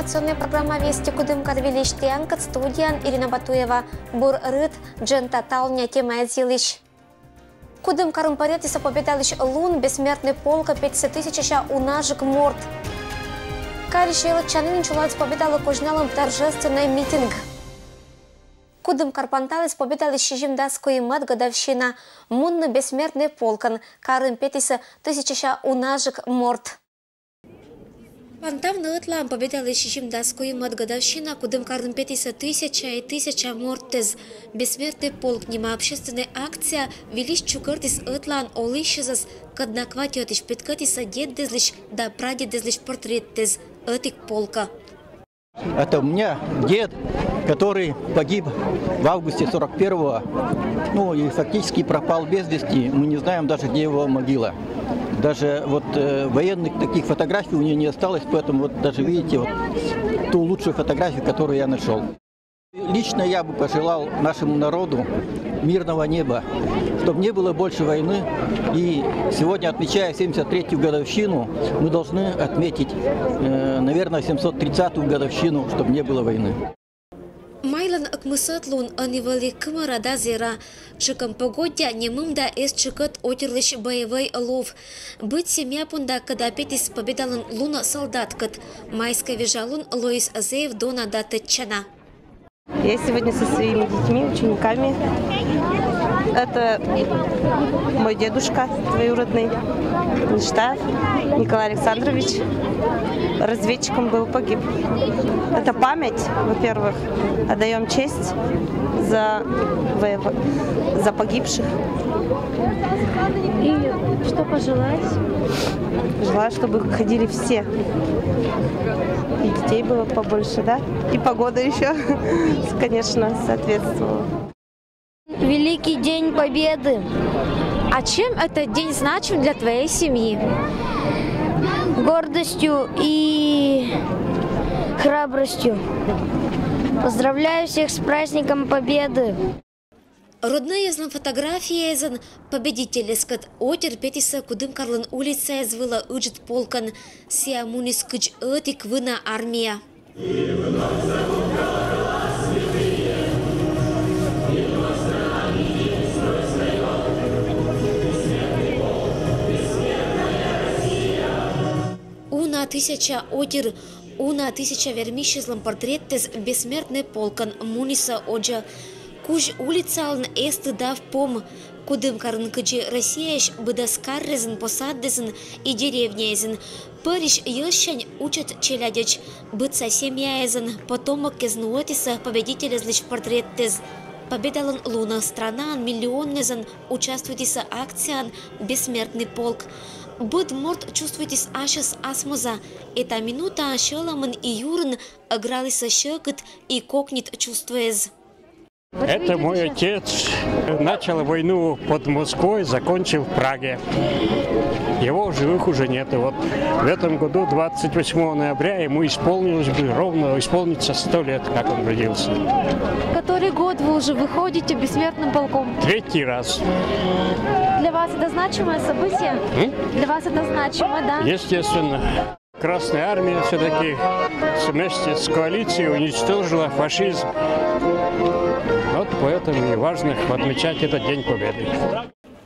Информационная программа «Вести Кудымкар Велиштианкат», студиян Ирина Батуева, Бур-Рыт, Джента Талня Темайзилыч. Кудымкарым паретиса победалыч лун, бессмертный полка 500 тысяча унажик морд. Каришела Чанын Чулац победала кожналом торжественный митинг. Кудымкар Панталис победалыч Жимдаской мат годовщина, мунны бессмертный полкан, карым 500 тысяча унажик морд. Пантавны ытлам победалыч Жимдаской мат годовщина, Кудымкардың 500 тысяча и 1000 мордтез. Бессмертный полк нема общественная акция, велиш чукыртис ытлан олышызас, каднакватиотич петкатиса деддезлич да прадеддезлич портреттез, этик полка. Это у меня дед, который погиб в августе 41-го, ну и фактически пропал без вести. Мы не знаем даже, где его могила. Даже вот военных таких фотографий у него не осталось, поэтому вот даже видите вот ту лучшую фотографию, которую я нашел. Лично я бы пожелал нашему народу мирного неба, чтобы не было больше войны. И сегодня, отмечая 73-ю годовщину, мы должны отметить, наверное, 730-ю годовщину, чтобы не было войны. Майлан акмысатлун анивали кымара дазера. Чыкам погодя немымда эс чыкат отерлыш боевой лов. Быть семья пунда, когда петис победалын луна солдаткат. Майска вижалун Лоис Азеев дона датычана. Я сегодня со своими детьми, учениками. Это мой дедушка двоюродный, Ништаев Николай Александрович. Разведчиком был, погиб. Это память, во-первых, отдаем честь за погибших. И что пожелать? Желаю, чтобы ходили все. И детей было побольше, да? И погода еще, конечно, соответствовала. Великий день Победы. А чем этот день значим для твоей семьи? Гордостью и храбростью. Поздравляю всех с праздником Победы. Родные знам фотографии зан победители скат отер петиса Кудымкарлын улица звыла уджит полкан сия мунис кыч этик вына армия. Уна 1000 отер, уна 1000 вермищезлым портреттез бессмертный полкан муниса оджа. Куж улицалын эсты дав пом, Кудымкарын кычы Россияш быдаскаррезін, посаддезін и деревнезін. Пыриш йышчань учат челядяч, бытса семьяезін, потомок кезнуотиса победителезлич портреттез. Победалын луна странан, миллионнезін, участвуйтиса акциян бессмертный полк. Быд морд чувствуйтис ашас асмоза. Эта минута шеламын и юрын агралиса щекот и кокнет чувствуез. Это мой отец. Начал войну под Москвой, закончил в Праге. Его в живых уже нет. Вот в этом году, 28 ноября, ему исполнилось бы ровно, исполнится 100 лет, как он родился. Который год вы уже выходите бессмертным полком? 3-й раз. Для вас это значимое событие? Для вас это значимо, да? Естественно. Красная армия все-таки вместе с коалицией уничтожила фашизм. Вот поэтому и важно отмечать этот День Победы.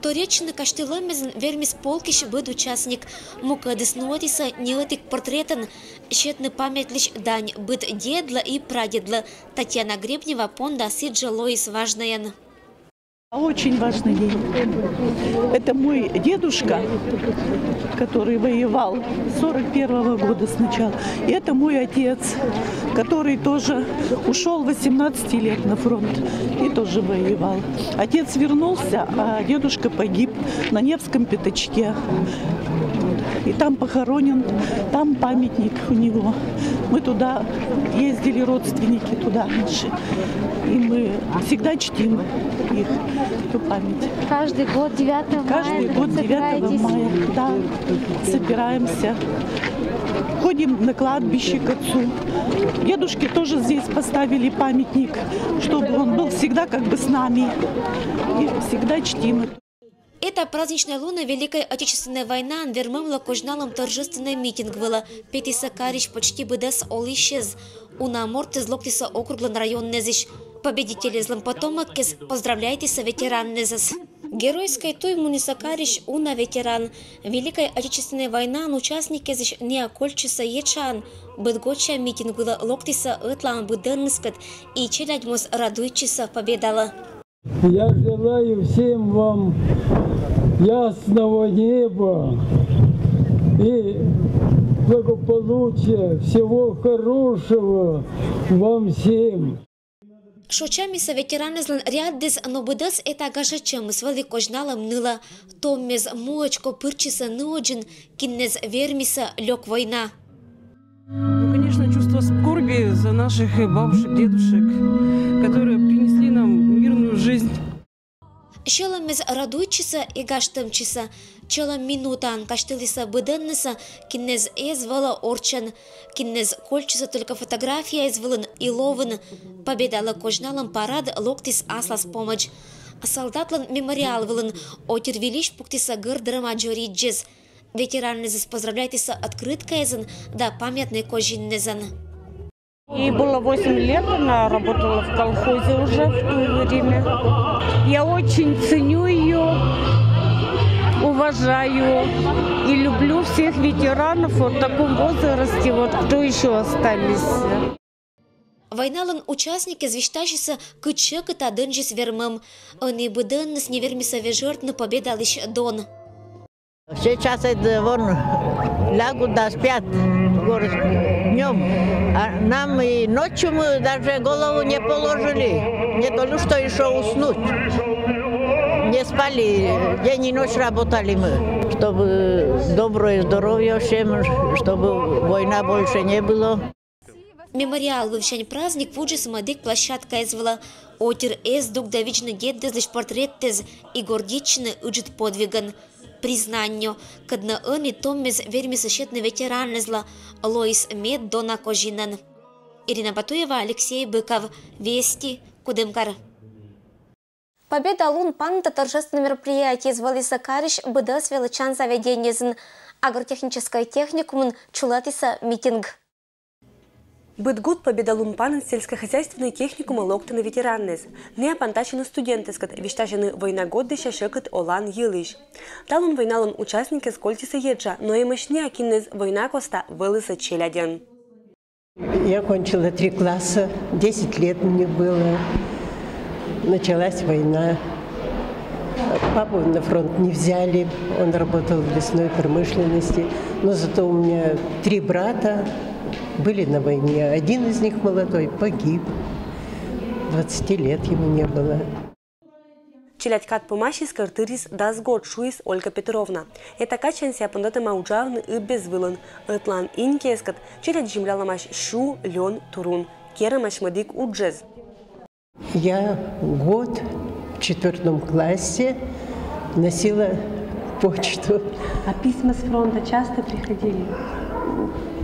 Торечный каштыламезн вермис полкиш быд участник. Мука деснуотиса нелетик портретан. Щетный память лишь дань быд дедла и прадедла. Татьяна Гребнева понда сиджа Лоис важная. Очень важный день. Это мой дедушка, который воевал с 41-го года сначала. И это мой отец, который тоже ушел 18 лет на фронт и тоже воевал. Отец вернулся, а дедушка погиб на Невском пятачке. И там похоронен, там памятник у него. Мы туда ездили, родственники туда наши. И мы всегда чтим их, эту память. Каждый год 9 мая? Каждый год 9 мая, да, собираемся. Ходим на кладбище к отцу. Дедушке тоже здесь поставили памятник, чтобы он был всегда как бы с нами. И всегда чтим. эта праздничная луна Великой Отечественной войны вермымла кожналом торжественный митинг была. Петиса Карич почти быдас ол исчез. Уна морте злоктиса округлен район незиш. Победители злым потомок кез поздравляйтесь ветеран незас. Геройской той Муниса Карич уна ветеран. Великой Отечественной войны участник кезиш не окольчиса ечан. Быдгоча митинг была локтиса ытлан быденныскат и челядьмус радуйчиса победала. Я желаю всем вам ясного неба и благополучия, всего хорошего вам всем. Шочами са ветеранезлен ряд дез, но быдас это агашачем с великожналом ныла, томмез муочко пырчиса ныоджин, киннез вермиса лёг война. Ну, конечно, чувство скорби за наших бабушек, дедушек, которые принесли нам мирную жизнь. Щеломез радуйчиса и гаштемчиса, челом минутан каштылиса быденнеса, киннез эзвала орчан, киннез кольчиса только фотография извылын и ловын, победала кожналом парад локтис аслас помощь. Солдатлан мемориал вылын, отер велиш пуктиса гырдырама джориджез. Ветераннезес поздравляйтеса открыткаезен, да памятный кожиннезен. Ей было 8 лет, она работала в колхозе уже в то время. Я очень ценю ее, уважаю и люблю всех ветеранов вот в таком возрасте, вот кто еще остались. Войналан участники звештащиеся к чеката дынжис вермым, они быдыннес невермиса вежертны победалищ дон. Сейчас вон лягут да спят днем, а нам и ночью мы даже голову не положили, не то что еще уснуть. Не спали, день и ночь работали мы, чтобы доброе здоровье всем, чтобы война больше не было. Мемориал вывщань праздник вуджи самодик площадка извела. Отер эс дук да вечно деддезлиш портрет тез и гордичны уджит подвиган. Признанню, кадна они томмез вермиса щетны ветераннезла, Лоис Мед Дона Кожинан. Ирина Батуева, Алексей Быков. Вести, Кудымкар. Победа лун панта торжественное мероприятие звали Сакариш быдас величан заведениезн агротехнической техникумын чулатиса митинг. Быдгуд победа лун панын сельскохозяйственный техникумы локтыны ветераннез. Не опантачены студентескат, виштажены война годдыша шекат олан елыш. Талун войналын участники скольтиса еджа, но и мощнее кинез война коста вылыса челяден. Я кончила 3 класса, 10 лет мне было. Началась война. Папу на фронт не взяли, он работал в лесной промышленности. Но зато у меня 3 брата были на войне. Один из них молодой погиб. 20 лет ему не было. Челядькат помаши скартырис дас год шуис Ольга Петровна. Это качанся пандата мауджавны и безвылын. Этлан инкескат челядь жимляламаш шу лен турун. Керамаш мадик уджез. Я год в 4 классе носила почту. А письма с фронта часто приходили?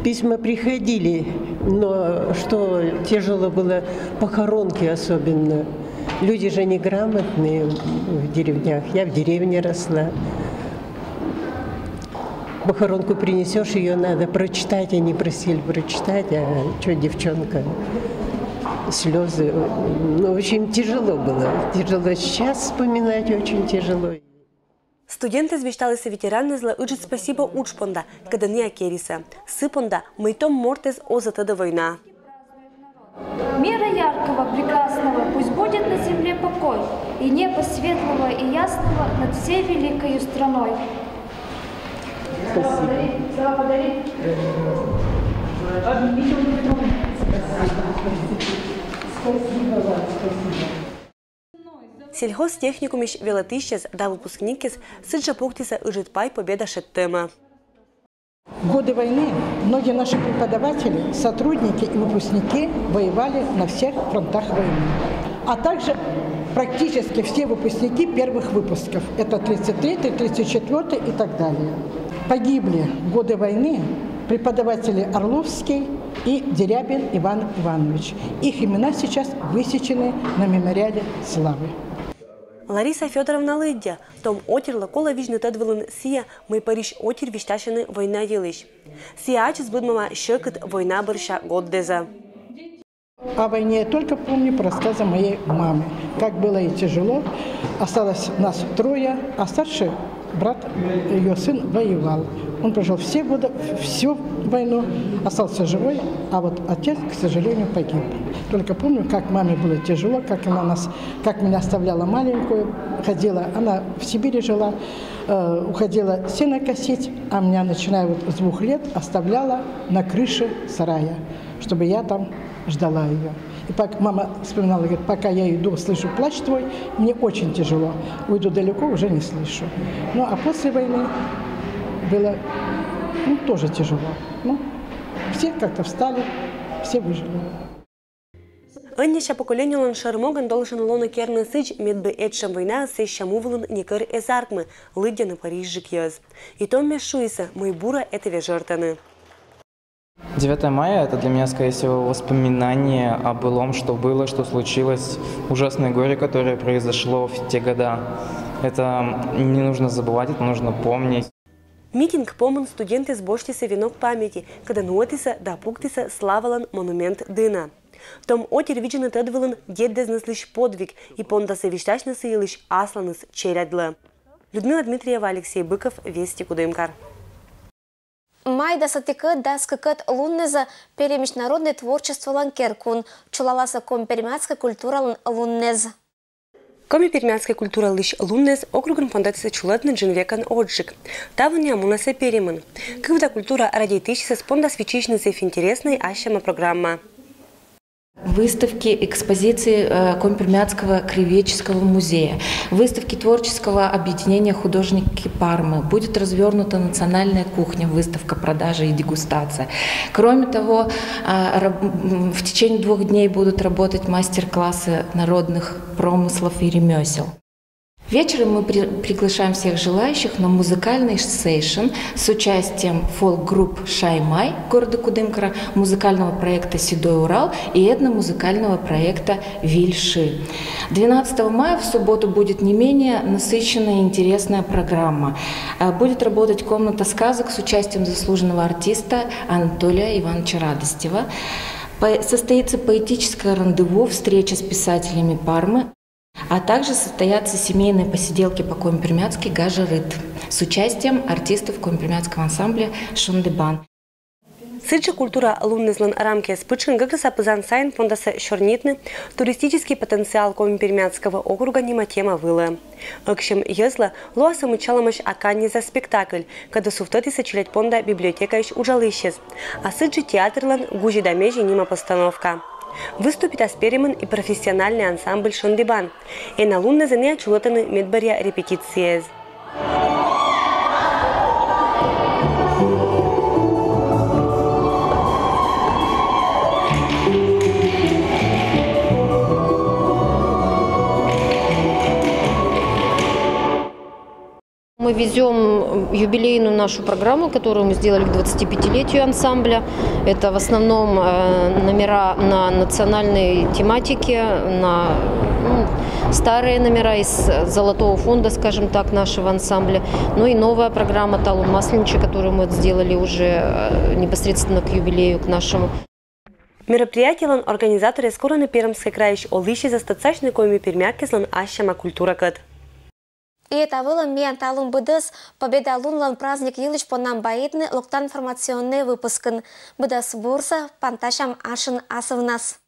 Письма приходили, но что тяжело было, похоронки особенно. Люди же неграмотные в деревнях. Я в деревне росла. Похоронку принесешь, ее надо прочитать. Они просили прочитать, а что девчонка, слезы. Ну, очень тяжело было. Тяжело сейчас вспоминать, очень тяжело. Студенты звешталися ветераннезла уджит спасибо учпонда, когда не акериса. Сыпонда, майтом мортез озатада война. Мира яркого, прекрасного, пусть будет на земле покой, и небо светлого и ясного над всей великою страной. Сельхозтехникумиш велатищес да выпускникес сыджа пуктиса ыжитпай победа шеттема. В годы войны многие наши преподаватели, сотрудники и выпускники воевали на всех фронтах войны. А также практически все выпускники первых выпусков. Это 33-й, 34-й и так далее. Погибли в годы войны преподаватели Орловский и Дерябин Иван Иванович. Их имена сейчас высечены на мемориале славы. Лариса Федоровна Лыдя, том отир лакола вижны тедвелын сия, мы Париж отир вишташены война елыш. Сия ачис будмама шекет война барша годдеза. О войне я только помню по рассказам моей мамы. Как было ей тяжело. Осталось нас трое, а старший брат, ее сын, воевал. Он прожил все годы, всю войну, остался живой, а вот отец, к сожалению, погиб. Только помню, как маме было тяжело, как меня оставляла маленькую, ходила, она в Сибири жила, уходила сено косить, а меня, начиная вот с 2 лет, оставляла на крыше сарая, чтобы я там ждала ее. И мама вспоминала, говорит, пока я иду, слышу плач твой, мне очень тяжело. Уйду далеко, уже не слышу. Ну, а после войны было тоже тяжело. Все как-то встали, все выжили. Аннеша поколению шармоган должен лона керна сыч медбы этшам война сыщаму вылын некер эзаркмы, лыдя на Парижик яз. И то мешуйся, мой бура это вежертаны. 9 мая – это для меня, скорее всего, воспоминание о былом, что было, что случилось, ужасное горе, которое произошло в те года. Это не нужно забывать, это нужно помнить. Митинг помон студенты сбоштися венок памяти, когда нуотися да пуктися славалан монумент дына. Том отир виджены тедвелын деддезнес лишь подвиг и пондасы вишташнысы лишь асланыс черядлы. Людмила Дмитриева, Алексей Быков, Вести Кудымкар. Майда сатыкы да скыкыт луннеза перемеждународное творчество ланкеркун, чулаласа компермятская культура луннез. Компермятская культура лишь луннез округан фондация чулатный джинвекан отжиг. Тавания мунаса перемен. Когда культура радиотычится спонда свечичницы интересной ащама программа. Выставки, экспозиции Компермятского краеведческого музея, выставки творческого объединения художники Пармы. Будет развернута национальная кухня, выставка, продажа и дегустация. Кроме того, в течение 2 дней будут работать мастер-классы народных промыслов и ремесел. Вечером мы приглашаем всех желающих на музыкальный сейшн с участием фолк-групп «Шаймай» города Кудымкара, музыкального проекта «Седой Урал» и этномузыкального проекта «Вильши». 12 мая в субботу будет не менее насыщенная и интересная программа. Будет работать комната сказок с участием заслуженного артиста Анатолия Ивановича Радостева. Состоится поэтическое рандеву, встреча с писателями Пармы. А также состоятся семейные посиделки по компермятски «Гажа-рыт» с участием артистов компермятского ансамбля «Шондебан». Сыджа культура луннезлан рамки спычен гаграса пызан сайн фондаса шорнитны туристический потенциал компермятского округа нема тема вылы. Акшем езла луаса мычаламыш аканни за спектакль, когда суфтоти сочилять понда библиотека ищ ужалыщез, а сыджи театрлан гужи дамежи нима постановка. Выступит асперимен и профессиональный ансамбль «Шондебан». И на лунне заня чулотаны медбарья репетиции. Мы везем юбилейную нашу программу, которую мы сделали к 25-летию ансамбля. Это в основном номера на национальной тематике, на старые номера из золотого фонда, скажем так, нашего ансамбля. Ну и новая программа «Талун Масленича», которую мы сделали уже непосредственно к юбилею, к нашему. Мероприятие организаторы скоро на Пермской крае олыщи за стацачной коми пермяки злан ащама культура кат. И это было мен талун быдыс победа лунлан праздник елыч по нам баидны локтан информационный выпускын. Быдыс бурса панташам ашын асывнас.